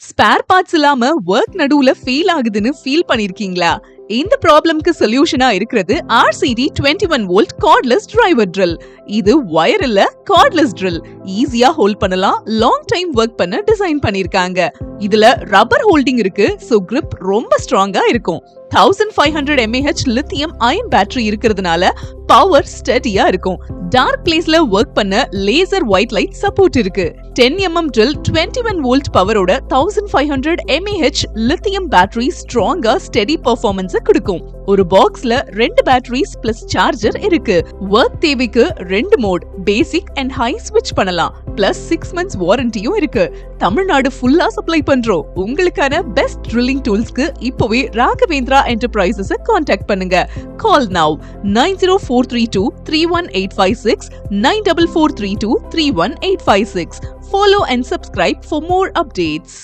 Spare parts இல்லாம work நடுவுல fail ஆகுதுன்னு ஃபீல் பண்ணிருக்கீங்களா? இந்த ப்ராப்ளம்க்கு சொல்யூஷனா இருக்கிறது RCD 21 volt cordless driver drill. இது வயர் இல்ல, கார்ட்லெஸ் ட்ரில். ஈஸியா ஹோல்ட் பண்ணலாம், லாங் டைம் ஒர்க் பண்ண டிசைன் பண்ணிருக்காங்க. இதுல ரப்பர் ஹோல்டிங் இருக்கு, சோ grip ரொம்ப ஸ்ட்ராங்கா இருக்கும். 1500 mAh லித்தியம் அயன் பேட்டரி இருக்கிறதுனால பவர் ஸ்டடியா இருக்கும். டார்க் பிளேஸ்ல ஒர்க் பண்ண லேசர் ஒயிட் லைட் சப்போர்ட் இருக்கு. 10 mm drill 21 வோல்ட் பவரோட 1500 mAh லித்தியம் பேட்டரி ஸ்ட்ராங்கா ஸ்டெடி பெர்ஃபார்மன்ஸ் கொடுக்கும். ஒரு பாக்ஸ்ல 2 பேட்டரிஸ் பிளஸ் சார்ஜர் இருக்கு. ஒர்க் தேவைக்கு 2 மோட், பேசிக் அண்ட் ஹை ஸ்விட்ச் பண்ணலாம். பிளஸ் 6 months வாரண்டியும் இருக்கு. தமிழ்நாடு ஃபுல்லா சப்ளை பண்றோம். உங்களுக்கான பெஸ்ட் ட்ரில்லிங் டூல்ஸ்க்கு இப்பவே ராகவேந்திரா என்டர்பிரைசஸ் கான்டாக்ட் பண்ணுங்க. கால் now 90432 31856 94432 31856. Follow and subscribe for more updates.